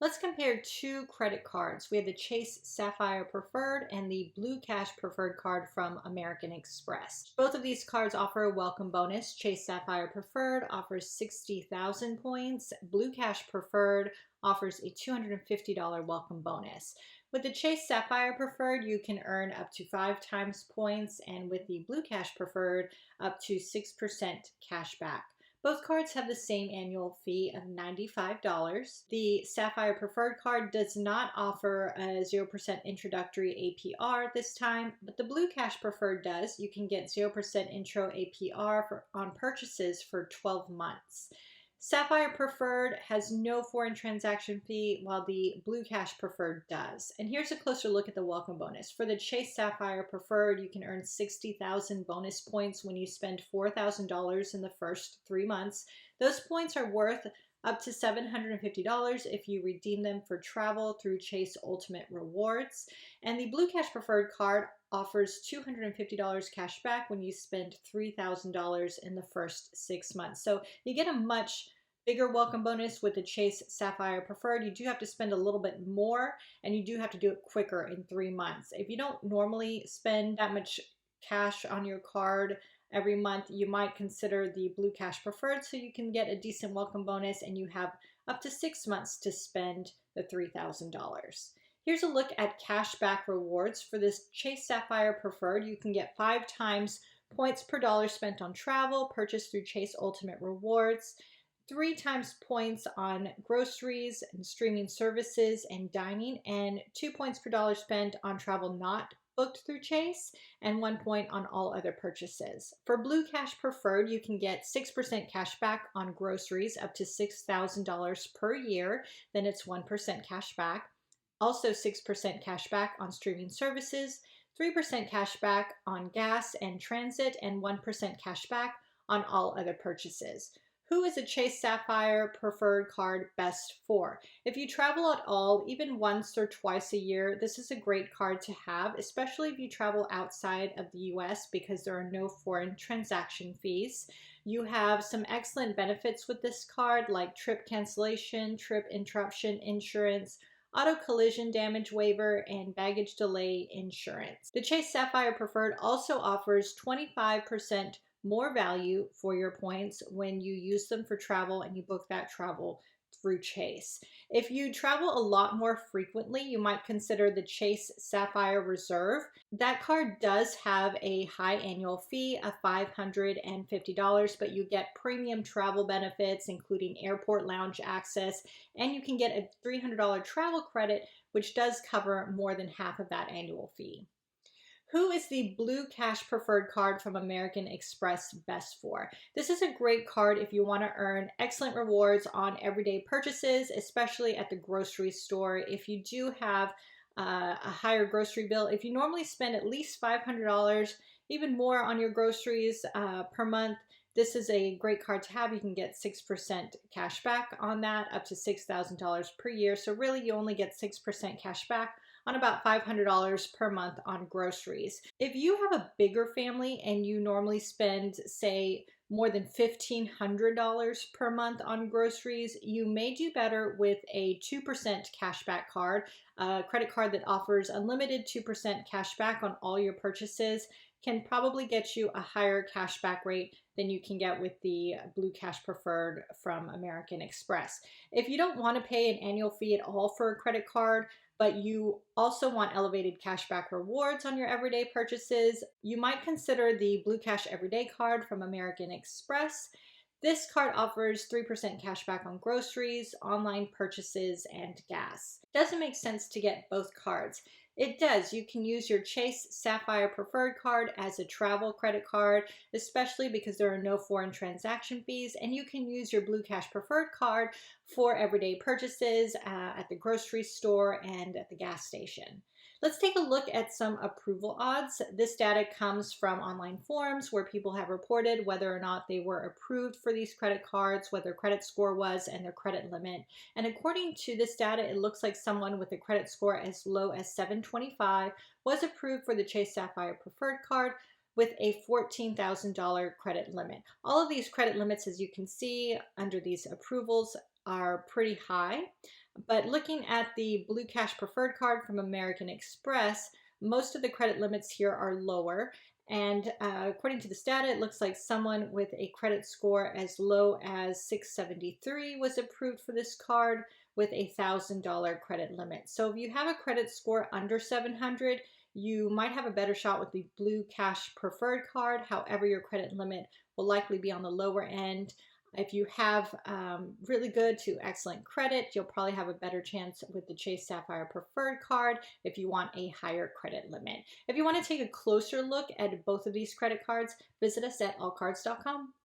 Let's compare two credit cards. We have the Chase Sapphire Preferred and the Blue Cash Preferred card from American Express. Both of these cards offer a welcome bonus. Chase Sapphire Preferred offers 60,000 points. Blue Cash Preferred offers a $250 welcome bonus. With the Chase Sapphire Preferred, you can earn up to 5 times points, and with the Blue Cash Preferred, up to 6% cash back. Both cards have the same annual fee of $95. The Sapphire Preferred card does not offer a 0% introductory APR this time, but the Blue Cash Preferred does. You can get 0% intro APR on purchases for 12 months. Sapphire Preferred has no foreign transaction fee, while the Blue Cash Preferred does. And here's a closer look at the welcome bonus. For the Chase Sapphire Preferred, you can earn 60,000 bonus points when you spend $4,000 in the first 3 months. Those points are worth up to $750 if you redeem them for travel through Chase Ultimate Rewards. And the Blue Cash Preferred card offers $250 cash back when you spend $3,000 in the first 6 months. So you get a much bigger welcome bonus with the Chase Sapphire Preferred. You do have to spend a little bit more, and you do have to do it quicker in 3 months. If you don't normally spend that much cash on your card every month, you might consider the Blue Cash Preferred so you can get a decent welcome bonus and you have up to 6 months to spend the $3,000. Here's a look at cashback rewards. For this Chase Sapphire Preferred, you can get 5 times points per dollar spent on travel purchased through Chase Ultimate Rewards, 3 times points on groceries and streaming services and dining, and 2 points per dollar spent on travel not booked through Chase, and 1 point on all other purchases. For Blue Cash Preferred, you can get 6% cash back on groceries up to $6,000 per year. Then it's 1% cash back. Also 6% cash back on streaming services, 3% cash back on gas and transit, and 1% cash back on all other purchases. Who is a Chase Sapphire Preferred card best for? If you travel at all, even once or twice a year, this is a great card to have, especially if you travel outside of the US because there are no foreign transaction fees. You have some excellent benefits with this card, like trip cancellation, trip interruption insurance, auto collision damage waiver, and baggage delay insurance. The Chase Sapphire Preferred also offers 25% more value for your points when you use them for travel and you book that travel through Chase. If you travel a lot more frequently, you might consider the Chase Sapphire Reserve. That card does have a high annual fee of $550, but you get premium travel benefits, including airport lounge access, and you can get a $300 travel credit, which does cover more than half of that annual fee. Who is the Blue Cash Preferred card from American Express best for? This is a great card if you want to earn excellent rewards on everyday purchases, especially at the grocery store. If you do have a higher grocery bill, if you normally spend at least $500, even more on your groceries per month, this is a great card to have. You can get 6% cash back on that, up to $6,000 per year. So really you only get 6% cash back on about $500 per month on groceries. If you have a bigger family and you normally spend, say, more than $1,500 per month on groceries, you may do better with a 2% cashback card, a credit card that offers unlimited 2% cashback on all your purchases. Can probably get you a higher cashback rate than you can get with the Blue Cash Preferred from American Express. If you don't want to pay an annual fee at all for a credit card, but you also want elevated cashback rewards on your everyday purchases, you might consider the Blue Cash Everyday card from American Express. This card offers 3% cashback on groceries, online purchases, and gas. Doesn't make sense to get both cards. It does. You can use your Chase Sapphire Preferred card as a travel credit card, especially because there are no foreign transaction fees, and you can use your Blue Cash Preferred card for everyday purchases at the grocery store and at the gas station. Let's take a look at some approval odds. This data comes from online forums where people have reported whether or not they were approved for these credit cards, what their credit score was, and their credit limit. And according to this data, it looks like someone with a credit score as low as 725 was approved for the Chase Sapphire Preferred card with a $14,000 credit limit. All of these credit limits, as you can see under these approvals, are pretty high. But looking at the Blue Cash Preferred card from American Express, most of the credit limits here are lower. And according to this data, it looks like someone with a credit score as low as 673 was approved for this card with a $1,000 credit limit. So if you have a credit score under 700, you might have a better shot with the Blue Cash Preferred card. However, your credit limit will likely be on the lower end. If you have really good to excellent credit, you'll probably have a better chance with the Chase Sapphire Preferred card if you want a higher credit limit. If you want to take a closer look at both of these credit cards, visit us at allcards.com.